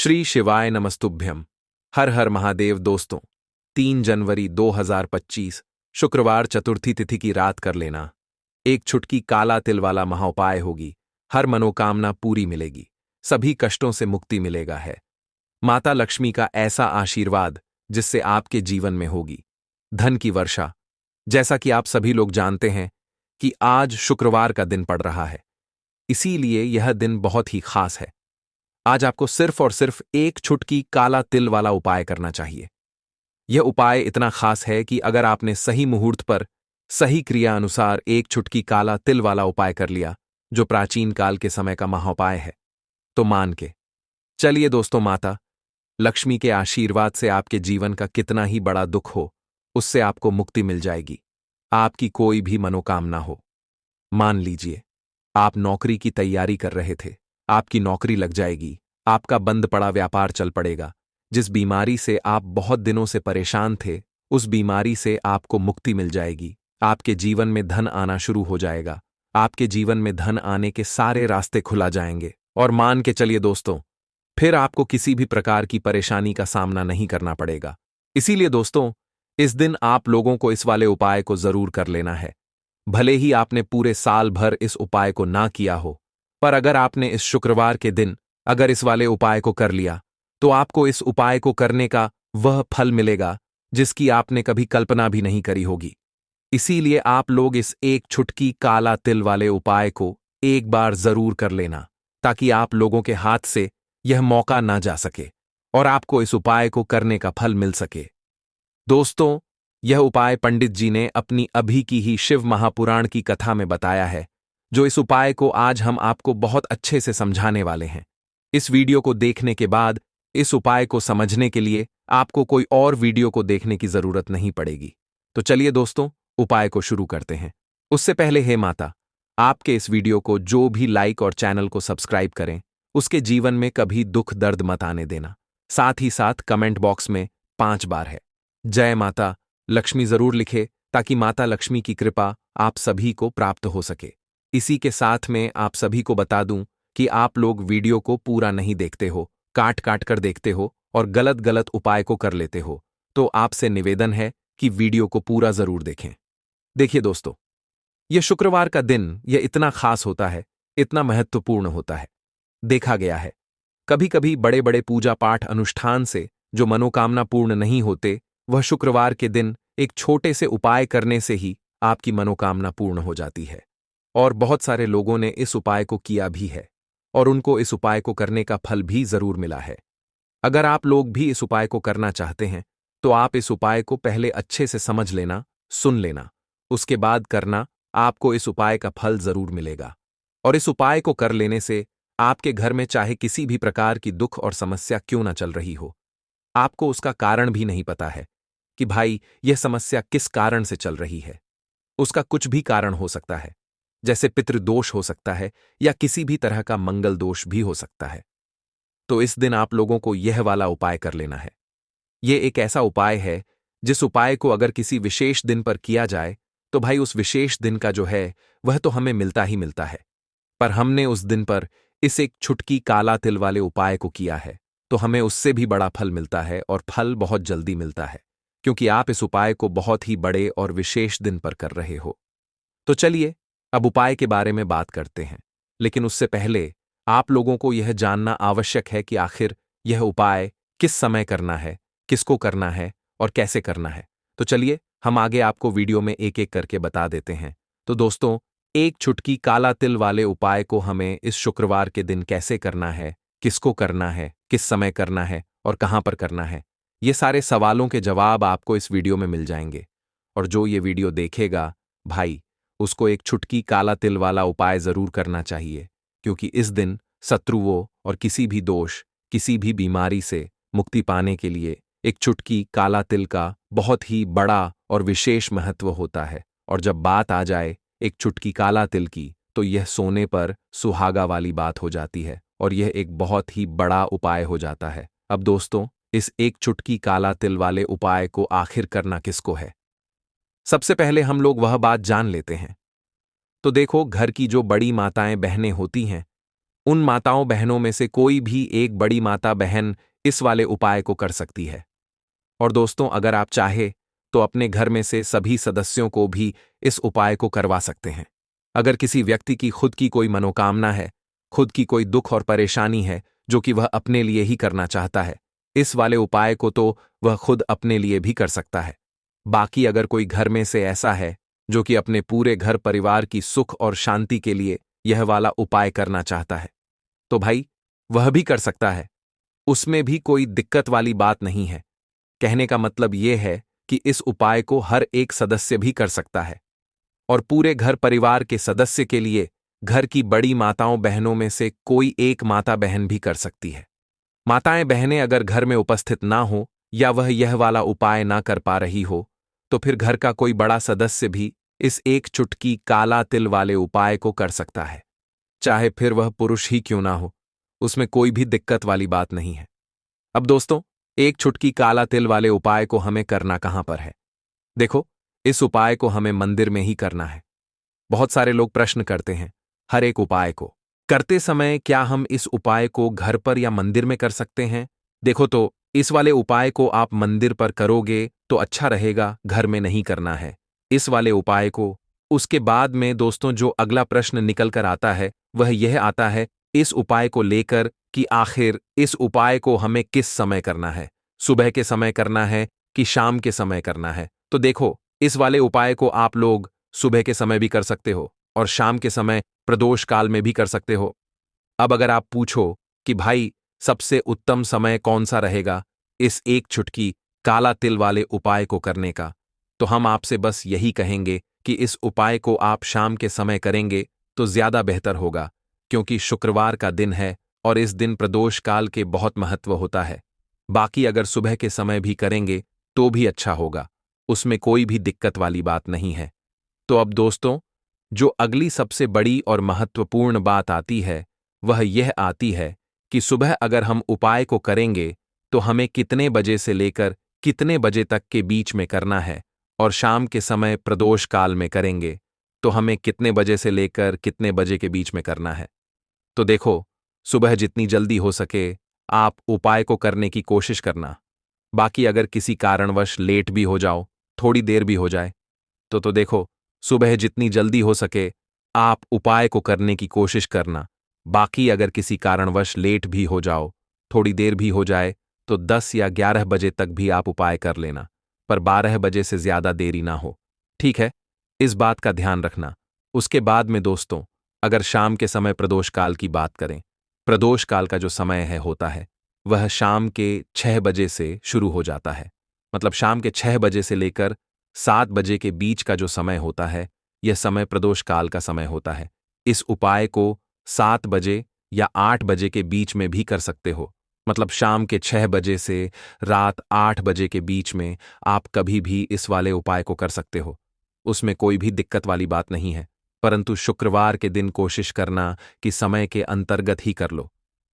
श्री शिवाय नमस्तुभ्यम। हर हर महादेव। दोस्तों, 3 जनवरी 2025 शुक्रवार चतुर्थी तिथि की रात कर लेना। एक छुटकी काला तिल वाला महाउपाय होगी। हर मनोकामना पूरी मिलेगी, सभी कष्टों से मुक्ति मिलेगा है। माता लक्ष्मी का ऐसा आशीर्वाद जिससे आपके जीवन में होगी धन की वर्षा। जैसा कि आप सभी लोग जानते हैं कि आज शुक्रवार का दिन पड़ रहा है, इसीलिए यह दिन बहुत ही खास है। आज आपको सिर्फ और सिर्फ एक छुटकी काला तिल वाला उपाय करना चाहिए। यह उपाय इतना खास है कि अगर आपने सही मुहूर्त पर सही क्रिया अनुसार एक छुटकी काला तिल वाला उपाय कर लिया, जो प्राचीन काल के समय का महाउपाय है, तो मान के चलिए दोस्तों, माता लक्ष्मी के आशीर्वाद से आपके जीवन का कितना ही बड़ा दुख हो, उससे आपको मुक्ति मिल जाएगी। आपकी कोई भी मनोकामना हो, मान लीजिए आप नौकरी की तैयारी कर रहे थे, आपकी नौकरी लग जाएगी, आपका बंद पड़ा व्यापार चल पड़ेगा, जिस बीमारी से आप बहुत दिनों से परेशान थे, उस बीमारी से आपको मुक्ति मिल जाएगी। आपके जीवन में धन आना शुरू हो जाएगा, आपके जीवन में धन आने के सारे रास्ते खुला जाएंगे। और मान के चलिए दोस्तों, फिर आपको किसी भी प्रकार की परेशानी का सामना नहीं करना पड़ेगा। इसीलिए दोस्तों, इस दिन आप लोगों को इस वाले उपाय को जरूर कर लेना है। भले ही आपने पूरे साल भर इस उपाय को ना किया हो, पर अगर आपने इस शुक्रवार के दिन अगर इस वाले उपाय को कर लिया, तो आपको इस उपाय को करने का वह फल मिलेगा जिसकी आपने कभी कल्पना भी नहीं करी होगी। इसीलिए आप लोग इस एक छुटकी काला तिल वाले उपाय को एक बार जरूर कर लेना, ताकि आप लोगों के हाथ से यह मौका ना जा सके और आपको इस उपाय को करने का फल मिल सके। दोस्तों, यह उपाय पंडित जी ने अपनी अभी की ही शिव महापुराण की कथा में बताया है, जो इस उपाय को आज हम आपको बहुत अच्छे से समझाने वाले हैं। इस वीडियो को देखने के बाद इस उपाय को समझने के लिए आपको कोई और वीडियो को देखने की जरूरत नहीं पड़ेगी। तो चलिए दोस्तों, उपाय को शुरू करते हैं। उससे पहले हे माता, आपके इस वीडियो को जो भी लाइक और चैनल को सब्सक्राइब करें, उसके जीवन में कभी दुख दर्द मत आने देना। साथ ही साथ कमेंट बॉक्स में 5 बार है जय माता लक्ष्मी जरूर लिखे, ताकि माता लक्ष्मी की कृपा आप सभी को प्राप्त हो सके। इसी के साथ में आप सभी को बता दूं कि आप लोग वीडियो को पूरा नहीं देखते हो, काट काट कर देखते हो और गलत गलत उपाय को कर लेते हो, तो आपसे निवेदन है कि वीडियो को पूरा जरूर देखें। देखिए दोस्तों, यह शुक्रवार का दिन यह इतना खास होता है, इतना महत्वपूर्ण होता है। देखा गया है कभी कभी बड़े बड़े पूजा पाठ अनुष्ठान से जो मनोकामना पूर्ण नहीं होते, वह शुक्रवार के दिन एक छोटे से उपाय करने से ही आपकी मनोकामना पूर्ण हो जाती है। और बहुत सारे लोगों ने इस उपाय को किया भी है और उनको इस उपाय को करने का फल भी जरूर मिला है। अगर आप लोग भी इस उपाय को करना चाहते हैं, तो आप इस उपाय को पहले अच्छे से समझ लेना, सुन लेना, उसके बाद करना। आपको इस उपाय का फल जरूर मिलेगा। और इस उपाय को कर लेने से आपके घर में चाहे किसी भी प्रकार की दुख और समस्या क्यों ना चल रही हो, आपको उसका कारण भी नहीं पता है कि भाई यह समस्या किस कारण से चल रही है। उसका कुछ भी कारण हो सकता है, जैसे पितृदोष हो सकता है या किसी भी तरह का मंगल दोष भी हो सकता है। तो इस दिन आप लोगों को यह वाला उपाय कर लेना है। यह एक ऐसा उपाय है जिस उपाय को अगर किसी विशेष दिन पर किया जाए, तो भाई उस विशेष दिन का जो है वह तो हमें मिलता ही मिलता है। पर हमने उस दिन पर इस एक छुटकी काला तिल वाले उपाय को किया है, तो हमें उससे भी बड़ा फल मिलता है और फल बहुत जल्दी मिलता है, क्योंकि आप इस उपाय को बहुत ही बड़े और विशेष दिन पर कर रहे हो। तो चलिए अब उपाय के बारे में बात करते हैं, लेकिन उससे पहले आप लोगों को यह जानना आवश्यक है कि आखिर यह उपाय किस समय करना है, किसको करना है और कैसे करना है। तो चलिए हम आगे आपको वीडियो में एक एक करके बता देते हैं। तो दोस्तों, एक छुटकी काला तिल वाले उपाय को हमें इस शुक्रवार के दिन कैसे करना है, किसको करना है, किस समय करना है और कहां पर करना है, ये सारे सवालों के जवाब आपको इस वीडियो में मिल जाएंगे। और जो ये वीडियो देखेगा भाई, उसको एक छुटकी काला तिल वाला उपाय जरूर करना चाहिए, क्योंकि इस दिन शत्रुओं और किसी भी दोष, किसी भी बीमारी से मुक्ति पाने के लिए एक छुटकी काला तिल का बहुत ही बड़ा और विशेष महत्व होता है। और जब बात आ जाए एक छुटकी काला तिल की, तो यह सोने पर सुहागा वाली बात हो जाती है और यह एक बहुत ही बड़ा उपाय हो जाता है। अब दोस्तों, इस एक छुटकी काला तिल वाले उपाय को आखिर करना किसको है, सबसे पहले हम लोग वह बात जान लेते हैं। तो देखो, घर की जो बड़ी माताएं बहनें होती हैं, उन माताओं बहनों में से कोई भी एक बड़ी माता बहन इस वाले उपाय को कर सकती है। और दोस्तों, अगर आप चाहे तो अपने घर में से सभी सदस्यों को भी इस उपाय को करवा सकते हैं। अगर किसी व्यक्ति की खुद की कोई मनोकामना है, खुद की कोई दुख और परेशानी है जो कि वह अपने लिए ही करना चाहता है, इस वाले उपाय को तो वह खुद अपने लिए भी कर सकता है। बाकी अगर कोई घर में से ऐसा है जो कि अपने पूरे घर परिवार की सुख और शांति के लिए यह वाला उपाय करना चाहता है, तो भाई वह भी कर सकता है। उसमें भी कोई दिक्कत वाली बात नहीं है। कहने का मतलब यह है कि इस उपाय को हर एक सदस्य भी कर सकता है और पूरे घर परिवार के सदस्य के लिए घर की बड़ी माताओं बहनों में से कोई एक माता बहन भी कर सकती है। माताएं बहनें अगर घर में उपस्थित ना हो या वह यह वाला उपाय ना कर पा रही हो, तो फिर घर का कोई बड़ा सदस्य भी इस एक चुटकी काला तिल वाले उपाय को कर सकता है, चाहे फिर वह पुरुष ही क्यों ना हो। उसमें कोई भी दिक्कत वाली बात नहीं है। अब दोस्तों, एक चुटकी काला तिल वाले उपाय को हमें करना कहां पर है? देखो, इस उपाय को हमें मंदिर में ही करना है। बहुत सारे लोग प्रश्न करते हैं, हर एक उपाय को करते समय क्या हम इस उपाय को घर पर या मंदिर में कर सकते हैं? देखो, तो इस वाले उपाय को आप मंदिर पर करोगे तो अच्छा रहेगा, घर में नहीं करना है इस वाले उपाय को। उसके बाद में दोस्तों, जो अगला प्रश्न निकल कर आता है वह यह आता है इस उपाय को लेकर कि आखिर इस उपाय को हमें किस समय करना है, सुबह के समय करना है कि शाम के समय करना है? तो देखो, इस वाले उपाय को आप लोग सुबह के समय भी कर सकते हो और शाम के समय प्रदोष काल में भी कर सकते हो। अब अगर आप पूछो कि भाई सबसे उत्तम समय कौन सा रहेगा इस एक चुटकी काला तिल वाले उपाय को करने का, तो हम आपसे बस यही कहेंगे कि इस उपाय को आप शाम के समय करेंगे तो ज्यादा बेहतर होगा, क्योंकि शुक्रवार का दिन है और इस दिन प्रदोष काल के बहुत महत्व होता है। बाकी अगर सुबह के समय भी करेंगे तो भी अच्छा होगा, उसमें कोई भी दिक्कत वाली बात नहीं है। तो अब दोस्तों, जो अगली सबसे बड़ी और महत्वपूर्ण बात आती है वह यह आती है कि सुबह अगर हम उपाय को करेंगे तो हमें कितने बजे से लेकर कितने बजे तक के बीच में करना है, और शाम के समय प्रदोष काल में करेंगे तो हमें कितने बजे से लेकर कितने बजे के बीच में करना है। तो देखो, सुबह जितनी जल्दी हो सके आप उपाय को करने की कोशिश करना। बाकी अगर किसी कारणवश लेट भी हो जाओ, थोड़ी देर भी हो जाए, तो देखो, सुबह जितनी जल्दी हो सके आप उपाय को करने की कोशिश करना। बाकी अगर किसी कारणवश लेट भी हो जाओ, थोड़ी देर भी हो जाए, तो 10 या 11 बजे तक भी आप उपाय कर लेना, पर 12 बजे से ज्यादा देरी ना हो। ठीक है, इस बात का ध्यान रखना। उसके बाद में दोस्तों, अगर शाम के समय प्रदोष काल की बात करें, प्रदोष काल का जो समय है होता है वह शाम के 6 बजे से शुरू हो जाता है। मतलब शाम के 6 बजे से लेकर 7 बजे के बीच का जो समय होता है, यह समय प्रदोष काल का समय होता है। इस उपाय को 7 बजे या 8 बजे के बीच में भी कर सकते हो। मतलब शाम के 6 बजे से रात 8 बजे के बीच में आप कभी भी इस वाले उपाय को कर सकते हो, उसमें कोई भी दिक्कत वाली बात नहीं है। परंतु शुक्रवार के दिन कोशिश करना कि समय के अंतर्गत ही कर लो।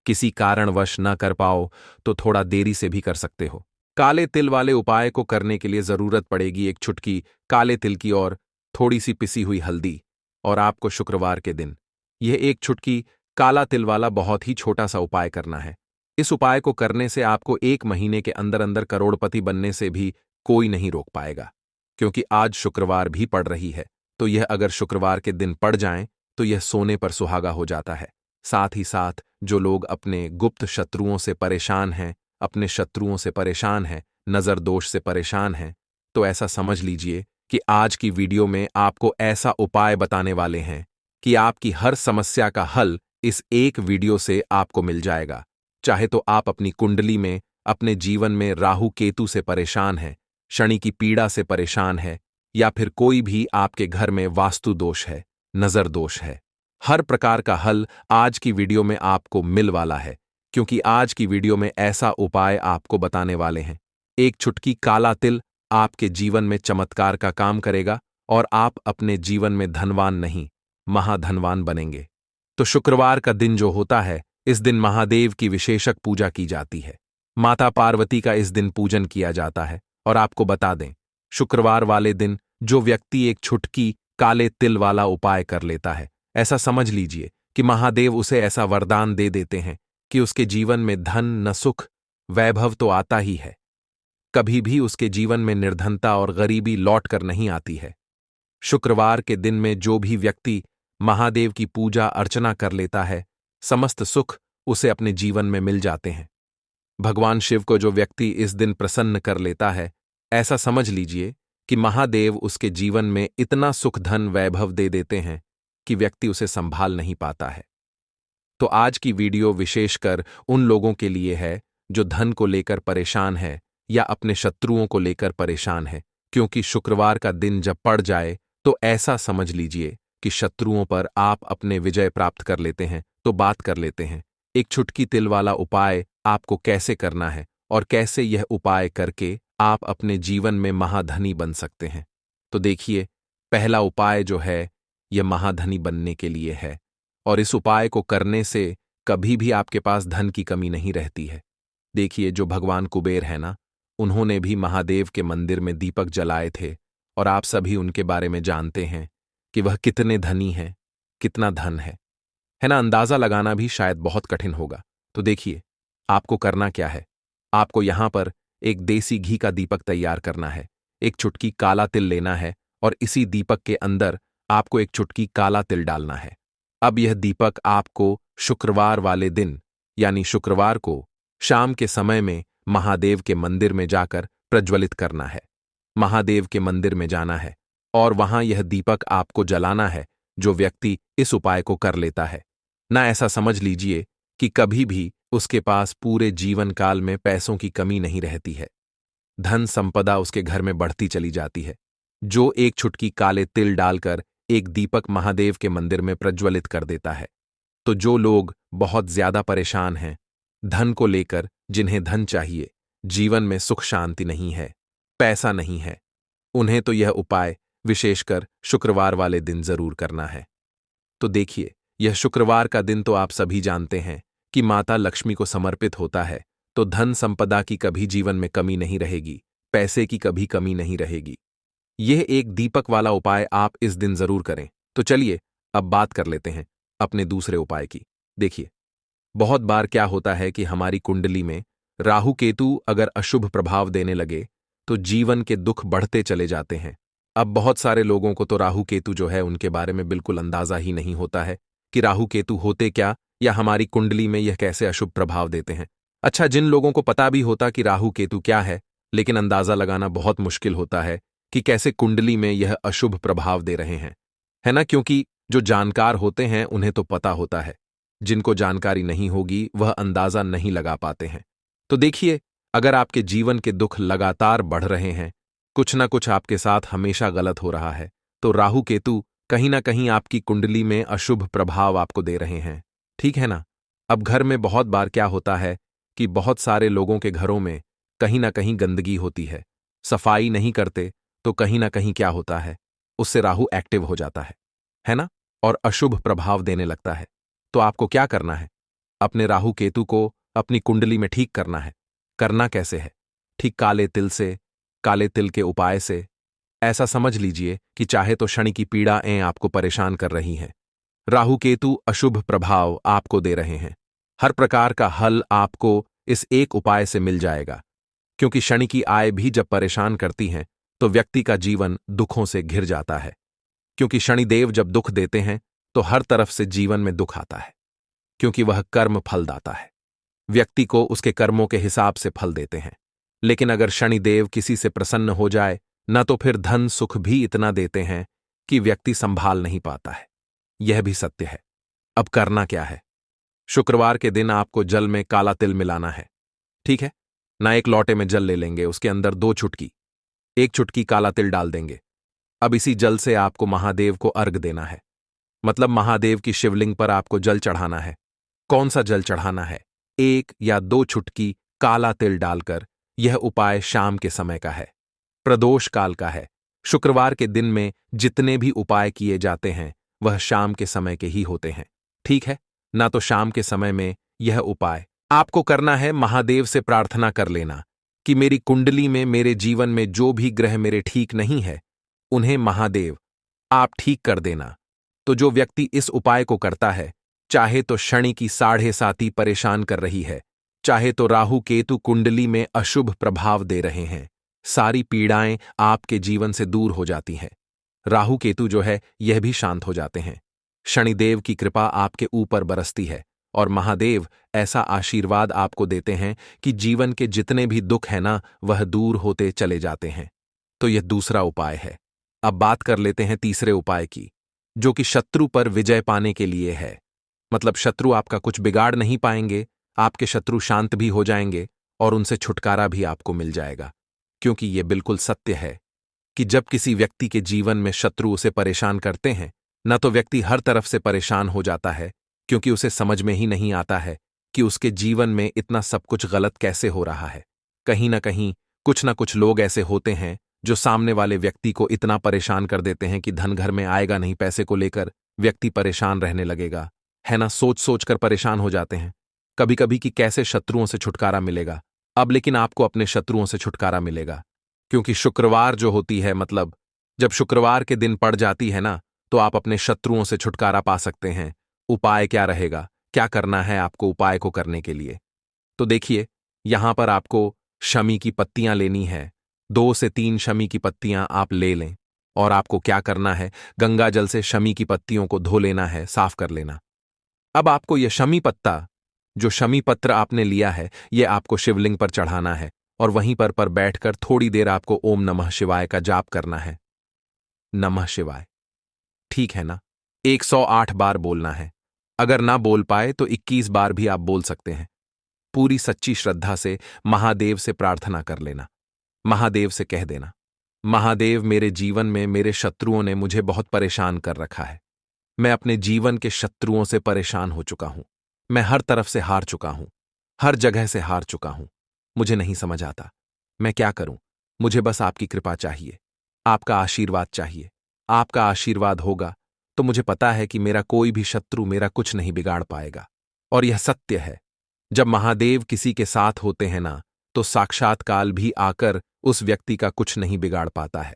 किसी कारणवश न कर पाओ तो थोड़ा देरी से भी कर सकते हो। काले तिल वाले उपाय को करने के लिए जरूरत पड़ेगी एक चुटकी काले तिल की और थोड़ी सी पिसी हुई हल्दी, और आपको शुक्रवार के दिन यह एक चुटकी काला तिल वाला बहुत ही छोटा सा उपाय करना है। इस उपाय को करने से आपको 1 महीने के अंदर अंदर करोड़पति बनने से भी कोई नहीं रोक पाएगा, क्योंकि आज शुक्रवार भी पड़ रही है। तो यह अगर शुक्रवार के दिन पड़ जाएं तो यह सोने पर सुहागा हो जाता है। साथ ही साथ जो लोग अपने गुप्त शत्रुओं से परेशान हैं, अपने शत्रुओं से परेशान हैं, नजर दोष से परेशान हैं, तो ऐसा समझ लीजिए कि आज की वीडियो में आपको ऐसा उपाय बताने वाले हैं कि आपकी हर समस्या का हल इस एक वीडियो से आपको मिल जाएगा। चाहे तो आप अपनी कुंडली में, अपने जीवन में राहु केतु से परेशान हैं, शनि की पीड़ा से परेशान है, या फिर कोई भी आपके घर में वास्तु दोष है, नजर दोष है, हर प्रकार का हल आज की वीडियो में आपको मिल वाला है। क्योंकि आज की वीडियो में ऐसा उपाय आपको बताने वाले हैं, एक चुटकी काला तिल आपके जीवन में चमत्कार का काम करेगा और आप अपने जीवन में धनवान नहीं, महाधनवान बनेंगे। तो शुक्रवार का दिन जो होता है, इस दिन महादेव की विशेषक पूजा की जाती है। माता पार्वती का इस दिन पूजन किया जाता है। और आपको बता दें, शुक्रवार वाले दिन जो व्यक्ति एक चुटकी काले तिल वाला उपाय कर लेता है, ऐसा समझ लीजिए कि महादेव उसे ऐसा वरदान दे देते हैं कि उसके जीवन में धन न सुख वैभव तो आता ही है, कभी भी उसके जीवन में निर्धनता और गरीबी लौट कर नहीं आती है। शुक्रवार के दिन में जो भी व्यक्ति महादेव की पूजा अर्चना कर लेता है, समस्त सुख उसे अपने जीवन में मिल जाते हैं। भगवान शिव को जो व्यक्ति इस दिन प्रसन्न कर लेता है, ऐसा समझ लीजिए कि महादेव उसके जीवन में इतना सुख धन वैभव दे देते हैं कि व्यक्ति उसे संभाल नहीं पाता है। तो आज की वीडियो विशेषकर उन लोगों के लिए है जो धन को लेकर परेशान है या अपने शत्रुओं को लेकर परेशान है, क्योंकि शुक्रवार का दिन जब पड़ जाए तो ऐसा समझ लीजिए कि शत्रुओं पर आप अपने विजय प्राप्त कर लेते हैं। तो बात कर लेते हैं एक चुटकी तिल वाला उपाय आपको कैसे करना है और कैसे यह उपाय करके आप अपने जीवन में महाधनी बन सकते हैं। तो देखिए, पहला उपाय जो है यह महाधनी बनने के लिए है, और इस उपाय को करने से कभी भी आपके पास धन की कमी नहीं रहती है। देखिए, जो भगवान कुबेर है ना, उन्होंने भी महादेव के मंदिर में दीपक जलाए थे, और आप सभी उनके बारे में जानते हैं कि वह कितने धनी हैं, कितना धन है ना। अंदाजा लगाना भी शायद बहुत कठिन होगा। तो देखिए, आपको करना क्या है। आपको यहां पर एक देसी घी का दीपक तैयार करना है, एक चुटकी काला तिल लेना है, और इसी दीपक के अंदर आपको एक चुटकी काला तिल डालना है। अब यह दीपक आपको शुक्रवार वाले दिन यानी शुक्रवार को शाम के समय में महादेव के मंदिर में जाकर प्रज्वलित करना है। महादेव के मंदिर में जाना है और वहां यह दीपक आपको जलाना है। जो व्यक्ति इस उपाय को कर लेता है ना, ऐसा समझ लीजिए कि कभी भी उसके पास पूरे जीवन काल में पैसों की कमी नहीं रहती है। धन संपदा उसके घर में बढ़ती चली जाती है। जो एक चुटकी काले तिल डालकर एक दीपक महादेव के मंदिर में प्रज्वलित कर देता है, तो जो लोग बहुत ज्यादा परेशान हैं धन को लेकर, जिन्हें धन चाहिए, जीवन में सुख शांति नहीं है, पैसा नहीं है, उन्हें तो यह उपाय विशेषकर शुक्रवार वाले दिन जरूर करना है। तो देखिए, यह शुक्रवार का दिन तो आप सभी जानते हैं कि माता लक्ष्मी को समर्पित होता है, तो धन संपदा की कभी जीवन में कमी नहीं रहेगी, पैसे की कभी कमी नहीं रहेगी। यह एक दीपक वाला उपाय आप इस दिन जरूर करें। तो चलिए अब बात कर लेते हैं अपने दूसरे उपाय की। देखिए, बहुत बार क्या होता है कि हमारी कुंडली में राहु केतु अगर अशुभ प्रभाव देने लगे तो जीवन के दुख बढ़ते चले जाते हैं। अब बहुत सारे लोगों को तो राहु केतु जो है उनके बारे में बिल्कुल अंदाजा ही नहीं होता है कि राहु केतु होते क्या, या हमारी कुंडली में यह कैसे अशुभ प्रभाव देते हैं। अच्छा, जिन लोगों को पता भी होता कि राहु केतु क्या है, लेकिन अंदाजा लगाना बहुत मुश्किल होता है कि कैसे कुंडली में यह अशुभ प्रभाव दे रहे हैं, है ना। क्योंकि जो जानकार होते हैं उन्हें तो पता होता है, जिनको जानकारी नहीं होगी वह अंदाजा नहीं लगा पाते हैं। तो देखिए, अगर आपके जीवन के दुख लगातार बढ़ रहे हैं, कुछ ना कुछ आपके साथ हमेशा गलत हो रहा है, तो राहु केतु कहीं ना कहीं आपकी कुंडली में अशुभ प्रभाव आपको दे रहे हैं, ठीक है ना। अब घर में बहुत बार क्या होता है कि बहुत सारे लोगों के घरों में कहीं ना कहीं गंदगी होती है, सफाई नहीं करते, तो कहीं ना कहीं क्या होता है, उससे राहु एक्टिव हो जाता है ना, और अशुभ प्रभाव देने लगता है। तो आपको क्या करना है, अपने राहु केतु को अपनी कुंडली में ठीक करना है। करना कैसे है, ठीक काले तिल से, काले तिल के उपाय से। ऐसा समझ लीजिए कि चाहे तो शनि की पीड़ाएं आपको परेशान कर रही हैं, राहु केतु अशुभ प्रभाव आपको दे रहे हैं, हर प्रकार का हल आपको इस एक उपाय से मिल जाएगा। क्योंकि शनि की आय भी जब परेशान करती हैं तो व्यक्ति का जीवन दुखों से घिर जाता है। क्योंकि शनिदेव जब दुख देते हैं तो हर तरफ से जीवन में दुख आता है, क्योंकि वह कर्म फलदाता है, व्यक्ति को उसके कर्मों के हिसाब से फल देते हैं। लेकिन अगर शनिदेव किसी से प्रसन्न हो जाए न, तो फिर धन सुख भी इतना देते हैं कि व्यक्ति संभाल नहीं पाता है। यह भी सत्य है। अब करना क्या है, शुक्रवार के दिन आपको जल में काला तिल मिलाना है, ठीक है ना। एक लोटे में जल ले लेंगे, उसके अंदर 2 चुटकी, 1 चुटकी काला तिल डाल देंगे। अब इसी जल से आपको महादेव को अर्घ देना है, मतलब महादेव की शिवलिंग पर आपको जल चढ़ाना है। कौन सा जल चढ़ाना है, 1 या 2 चुटकी काला तिल डालकर। यह उपाय शाम के समय का है, प्रदोष काल का है। शुक्रवार के दिन में जितने भी उपाय किए जाते हैं वह शाम के समय के ही होते हैं, ठीक है ना। तो शाम के समय में यह उपाय आपको करना है। महादेव से प्रार्थना कर लेना कि मेरी कुंडली में, मेरे जीवन में जो भी ग्रह मेरे ठीक नहीं है, उन्हें महादेव आप ठीक कर देना। तो जो व्यक्ति इस उपाय को करता है चाहे तो शनि की 7.5 परेशान कर रही है, चाहे तो राहु केतु कुंडली में अशुभ प्रभाव दे रहे हैं, सारी पीड़ाएं आपके जीवन से दूर हो जाती हैं। राहु केतु जो है यह भी शांत हो जाते हैं। शनिदेव की कृपा आपके ऊपर बरसती है और महादेव ऐसा आशीर्वाद आपको देते हैं कि जीवन के जितने भी दुख है ना वह दूर होते चले जाते हैं। तो यह दूसरा उपाय है। अब बात कर लेते हैं तीसरे उपाय की, जो कि शत्रु पर विजय पाने के लिए है। मतलब शत्रु आपका कुछ बिगाड़ नहीं पाएंगे, आपके शत्रु शांत भी हो जाएंगे और उनसे छुटकारा भी आपको मिल जाएगा। क्योंकि यह बिल्कुल सत्य है कि जब किसी व्यक्ति के जीवन में शत्रु उसे परेशान करते हैं, न तो व्यक्ति हर तरफ से परेशान हो जाता है, क्योंकि उसे समझ में ही नहीं आता है कि उसके जीवन में इतना सब कुछ गलत कैसे हो रहा है। कहीं न कुछ लोग ऐसे होते हैं जो सामने वाले व्यक्ति को इतना परेशान कर देते हैं कि धन घर में आएगा नहीं, पैसे को लेकर व्यक्ति परेशान रहने लगेगा, है ना। सोच सोच कर परेशान हो जाते हैं कभी कभी कि कैसे शत्रुओं से छुटकारा मिलेगा। अब लेकिन आपको अपने शत्रुओं से छुटकारा मिलेगा, क्योंकि शुक्रवार जो होती है, मतलब जब शुक्रवार के दिन पड़ जाती है ना, तो आप अपने शत्रुओं से छुटकारा पा सकते हैं। उपाय क्या रहेगा, क्या करना है आपको उपाय को करने के लिए? तो देखिए, यहां पर आपको शमी की पत्तियां लेनी है। 2 से 3 शमी की पत्तियां आप ले लें और आपको क्या करना है, गंगा जल से शमी की पत्तियों को धो लेना है, साफ कर लेना। अब आपको यह शमी पत्ता, जो शमी पत्र आपने लिया है, यह आपको शिवलिंग पर चढ़ाना है और वहीं पर बैठकर थोड़ी देर आपको ओम नमः शिवाय का जाप करना है। नमः शिवाय, ठीक है ना? 108 बार बोलना है। अगर ना बोल पाए तो 21 बार भी आप बोल सकते हैं। पूरी सच्ची श्रद्धा से महादेव से प्रार्थना कर लेना। महादेव से कह देना, महादेव, मेरे जीवन में मेरे शत्रुओं ने मुझे बहुत परेशान कर रखा है। मैं अपने जीवन के शत्रुओं से परेशान हो चुका हूं। मैं हर तरफ से हार चुका हूं, हर जगह से हार चुका हूं। मुझे नहीं समझ आता मैं क्या करूं। मुझे बस आपकी कृपा चाहिए, आपका आशीर्वाद चाहिए। आपका आशीर्वाद होगा तो मुझे पता है कि मेरा कोई भी शत्रु मेरा कुछ नहीं बिगाड़ पाएगा। और यह सत्य है, जब महादेव किसी के साथ होते हैं ना, तो साक्षात काल भी आकर उस व्यक्ति का कुछ नहीं बिगाड़ पाता है।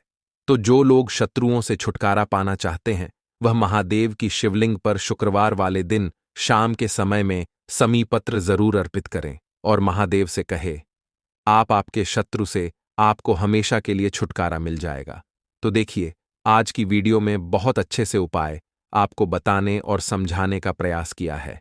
तो जो लोग शत्रुओं से छुटकारा पाना चाहते हैं, वह महादेव की शिवलिंग पर शुक्रवार वाले दिन शाम के समय में समीपत्र जरूर अर्पित करें और महादेव से कहे, आपके शत्रु से आपको हमेशा के लिए छुटकारा मिल जाएगा। तो देखिए, आज की वीडियो में बहुत अच्छे से उपाय आपको बताने और समझाने का प्रयास किया है।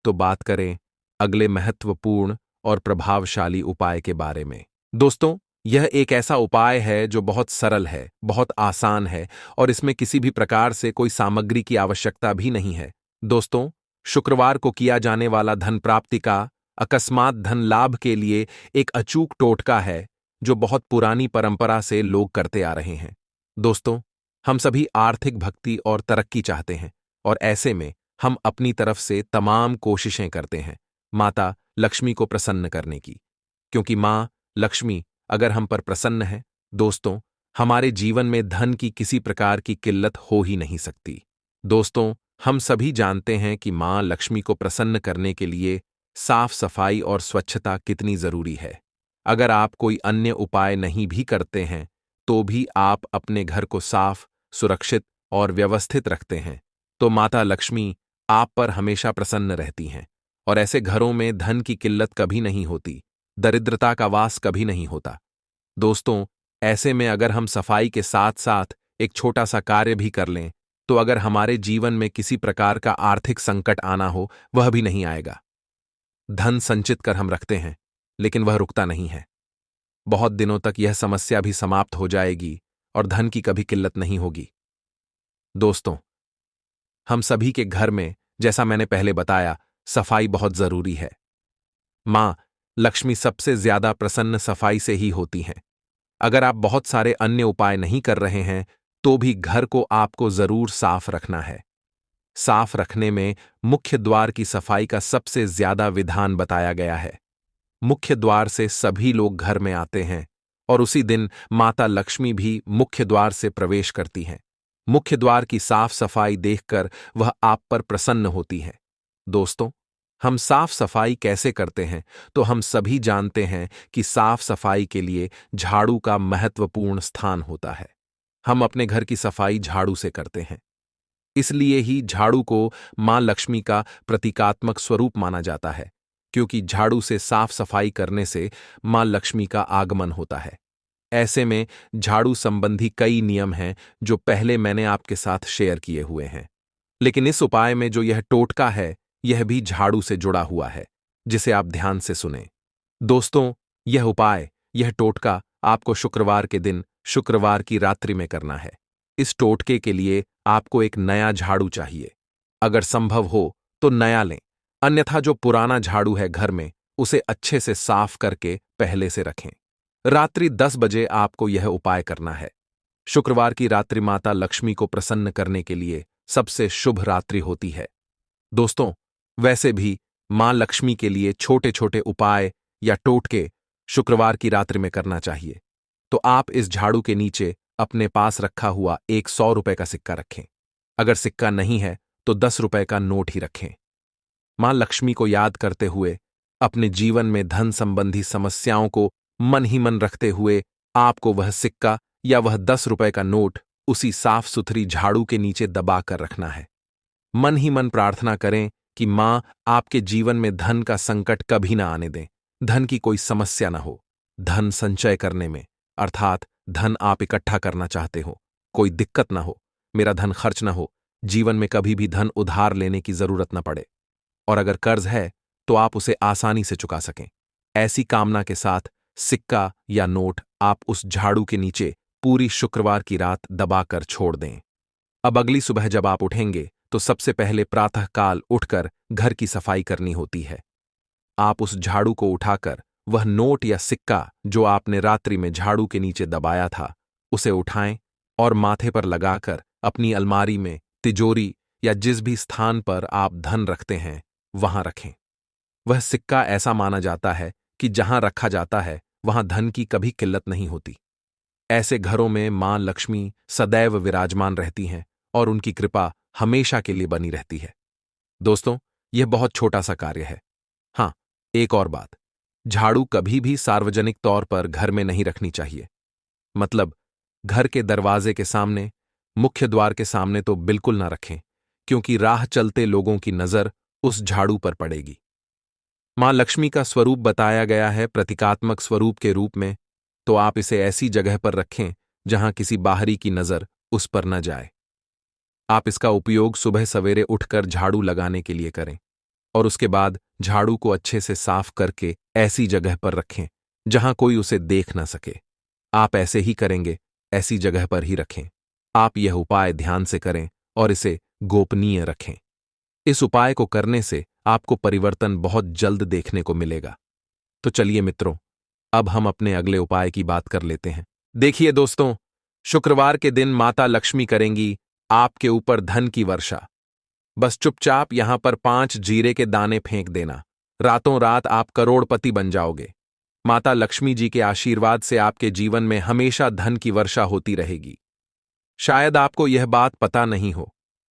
तो बात करें अगले महत्वपूर्ण और प्रभावशाली उपाय के बारे में। दोस्तों, यह एक ऐसा उपाय है जो बहुत सरल है, बहुत आसान है और इसमें किसी भी प्रकार से कोई सामग्री की आवश्यकता भी नहीं है। दोस्तों, शुक्रवार को किया जाने वाला धन प्राप्ति का, अकस्मात धन लाभ के लिए एक अचूक टोटका है जो बहुत पुरानी परंपरा से लोग करते आ रहे हैं। दोस्तों, हम सभी आर्थिक भक्ति और तरक्की चाहते हैं और ऐसे में हम अपनी तरफ से तमाम कोशिशें करते हैं माता लक्ष्मी को प्रसन्न करने की, क्योंकि मां लक्ष्मी अगर हम पर प्रसन्न है, दोस्तों, हमारे जीवन में धन की किसी प्रकार की किल्लत हो ही नहीं सकती। दोस्तों, हम सभी जानते हैं कि मां लक्ष्मी को प्रसन्न करने के लिए साफ सफाई और स्वच्छता कितनी जरूरी है। अगर आप कोई अन्य उपाय नहीं भी करते हैं तो भी आप अपने घर को साफ, सुरक्षित और व्यवस्थित रखते हैं, तो माता लक्ष्मी आप पर हमेशा प्रसन्न रहती हैं और ऐसे घरों में धन की किल्लत कभी नहीं होती, दरिद्रता का वास कभी नहीं होता। दोस्तों, ऐसे में अगर हम सफाई के साथ साथ एक छोटा सा कार्य भी कर लें, तो अगर हमारे जीवन में किसी प्रकार का आर्थिक संकट आना हो, वह भी नहीं आएगा। धन संचित कर हम रखते हैं, लेकिन वह रुकता नहीं है। बहुत दिनों तक यह समस्या भी समाप्त हो जाएगी और धन की कभी किल्लत नहीं होगी। दोस्तों, हम सभी के घर में, जैसा मैंने पहले बताया, सफाई बहुत जरूरी है। मां लक्ष्मी सबसे ज्यादा प्रसन्न सफाई से ही होती हैं। अगर आप बहुत सारे अन्य उपाय नहीं कर रहे हैं तो भी घर को आपको जरूर साफ रखना है। साफ रखने में मुख्य द्वार की सफाई का सबसे ज्यादा विधान बताया गया है। मुख्य द्वार से सभी लोग घर में आते हैं और उसी दिन माता लक्ष्मी भी मुख्य द्वार से प्रवेश करती हैं। मुख्य द्वार की साफ सफाई देखकर वह आप पर प्रसन्न होती है। दोस्तों, हम साफ सफाई कैसे करते हैं, तो हम सभी जानते हैं कि साफ सफाई के लिए झाड़ू का महत्वपूर्ण स्थान होता है। हम अपने घर की सफाई झाड़ू से करते हैं। इसलिए ही झाड़ू को मां लक्ष्मी का प्रतीकात्मक स्वरूप माना जाता है, क्योंकि झाड़ू से साफ सफाई करने से मां लक्ष्मी का आगमन होता है। ऐसे में झाड़ू संबंधी कई नियम हैं जो पहले मैंने आपके साथ शेयर किए हुए हैं, लेकिन इस उपाय में जो यह टोटका है, यह भी झाड़ू से जुड़ा हुआ है, जिसे आप ध्यान से सुनें। दोस्तों, यह उपाय, यह टोटका आपको शुक्रवार के दिन, शुक्रवार की रात्रि में करना है। इस टोटके के लिए आपको एक नया झाड़ू चाहिए। अगर संभव हो तो नया लें, अन्यथा जो पुराना झाड़ू है घर में, उसे अच्छे से साफ करके पहले से रखें। रात्रि 10 बजे आपको यह उपाय करना है। शुक्रवार की रात्रि माता लक्ष्मी को प्रसन्न करने के लिए सबसे शुभ रात्रि होती है। दोस्तों, वैसे भी मां लक्ष्मी के लिए छोटे छोटे उपाय या टोटके शुक्रवार की रात्रि में करना चाहिए। तो आप इस झाड़ू के नीचे अपने पास रखा हुआ एक 100 रुपए का सिक्का रखें। अगर सिक्का नहीं है तो 10 रुपए का नोट ही रखें। मां लक्ष्मी को याद करते हुए, अपने जीवन में धन संबंधी समस्याओं को मन ही मन रखते हुए आपको वह सिक्का या वह 10 रुपए का नोट उसी साफ सुथरी झाड़ू के नीचे दबाकर रखना है। मन ही मन प्रार्थना करें कि मां आपके जीवन में धन का संकट कभी ना आने दें, धन की कोई समस्या ना हो। धन संचय करने में, अर्थात धन आप इकट्ठा करना चाहते हो, कोई दिक्कत ना हो, मेरा धन खर्च ना हो, जीवन में कभी भी धन उधार लेने की जरूरत ना पड़े, और अगर कर्ज है तो आप उसे आसानी से चुका सकें। ऐसी कामना के साथ सिक्का या नोट आप उस झाड़ू के नीचे पूरी शुक्रवार की रात दबाकर छोड़ दें। अब अगली सुबह जब आप उठेंगे तो सबसे पहले प्रातःकाल उठकर घर की सफाई करनी होती है। आप उस झाड़ू को उठाकर वह नोट या सिक्का जो आपने रात्रि में झाड़ू के नीचे दबाया था, उसे उठाएं और माथे पर लगाकर अपनी अलमारी में, तिजोरी या जिस भी स्थान पर आप धन रखते हैं, वहां रखें। वह सिक्का ऐसा माना जाता है कि जहां रखा जाता है वहां धन की कभी किल्लत नहीं होती। ऐसे घरों में मां लक्ष्मी सदैव विराजमान रहती हैं और उनकी कृपा हमेशा के लिए बनी रहती है। दोस्तों, यह बहुत छोटा सा कार्य है। हाँ, एक और बात, झाड़ू कभी भी सार्वजनिक तौर पर घर में नहीं रखनी चाहिए। मतलब घर के दरवाजे के सामने, मुख्य द्वार के सामने तो बिल्कुल ना रखें, क्योंकि राह चलते लोगों की नजर उस झाड़ू पर पड़ेगी। मां लक्ष्मी का स्वरूप बताया गया है प्रतीकात्मक स्वरूप के रूप में, तो आप इसे ऐसी जगह पर रखें जहां किसी बाहरी की नजर उस पर न जाए। आप इसका उपयोग सुबह सवेरे उठकर झाड़ू लगाने के लिए करें और उसके बाद झाड़ू को अच्छे से साफ करके ऐसी जगह पर रखें जहां कोई उसे देख न सके। आप ऐसे ही करेंगे, ऐसी जगह पर ही रखें। आप यह उपाय ध्यान से करें और इसे गोपनीय रखें। इस उपाय को करने से आपको परिवर्तन बहुत जल्द देखने को मिलेगा। तो चलिए मित्रों, अब हम अपने अगले उपाय की बात कर लेते हैं। देखिए दोस्तों, शुक्रवार के दिन माता लक्ष्मी करेंगी आपके ऊपर धन की वर्षा। बस चुपचाप यहां पर 5 जीरे के दाने फेंक देना, रातों रात आप करोड़पति बन जाओगे। माता लक्ष्मी जी के आशीर्वाद से आपके जीवन में हमेशा धन की वर्षा होती रहेगी। शायद आपको यह बात पता नहीं हो,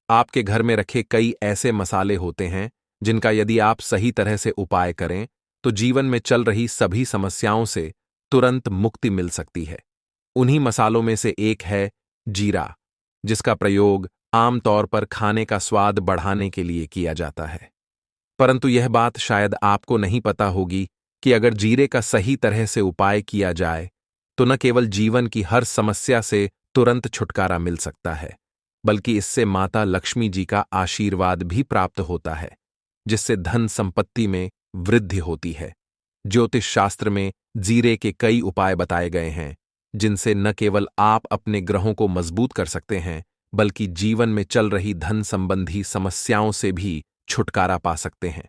आपके घर में रखे कई ऐसे मसाले होते हैं जिनका यदि आप सही तरह से उपाय करें तो जीवन में चल रही सभी समस्याओं से तुरंत मुक्ति मिल सकती है। उन्हीं मसालों में से एक है जीरा, जिसका प्रयोग आमतौर पर खाने का स्वाद बढ़ाने के लिए किया जाता है। परंतु यह बात शायद आपको नहीं पता होगी कि अगर जीरे का सही तरह से उपाय किया जाए तो न केवल जीवन की हर समस्या से तुरंत छुटकारा मिल सकता है, बल्कि इससे माता लक्ष्मी जी का आशीर्वाद भी प्राप्त होता है, जिससे धन संपत्ति में वृद्धि होती है। ज्योतिष शास्त्र में जीरे के कई उपाय बताए गए हैं, जिनसे न केवल आप अपने ग्रहों को मजबूत कर सकते हैं, बल्कि जीवन में चल रही धन संबंधी समस्याओं से भी छुटकारा पा सकते हैं।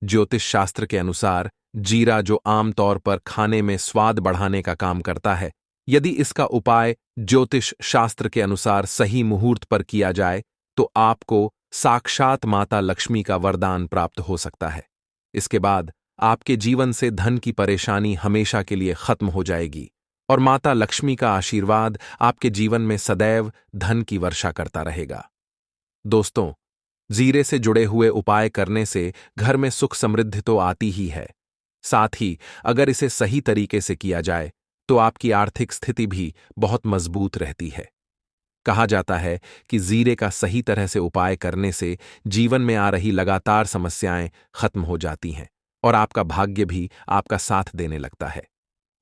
ज्योतिष शास्त्र के अनुसार जीरा, जो आमतौर पर खाने में स्वाद बढ़ाने का काम करता है, यदि इसका उपाय ज्योतिष शास्त्र के अनुसार सही मुहूर्त पर किया जाए तो आपको साक्षात माता लक्ष्मी का वरदान प्राप्त हो सकता है। इसके बाद आपके जीवन से धन की परेशानी हमेशा के लिए खत्म हो जाएगी और माता लक्ष्मी का आशीर्वाद आपके जीवन में सदैव धन की वर्षा करता रहेगा। दोस्तों, जीरे से जुड़े हुए उपाय करने से घर में सुख समृद्धि तो आती ही है, साथ ही अगर इसे सही तरीके से किया जाए तो आपकी आर्थिक स्थिति भी बहुत मजबूत रहती है। कहा जाता है कि जीरे का सही तरह से उपाय करने से जीवन में आ रही लगातार समस्याएं खत्म हो जाती हैं और आपका भाग्य भी आपका साथ देने लगता है,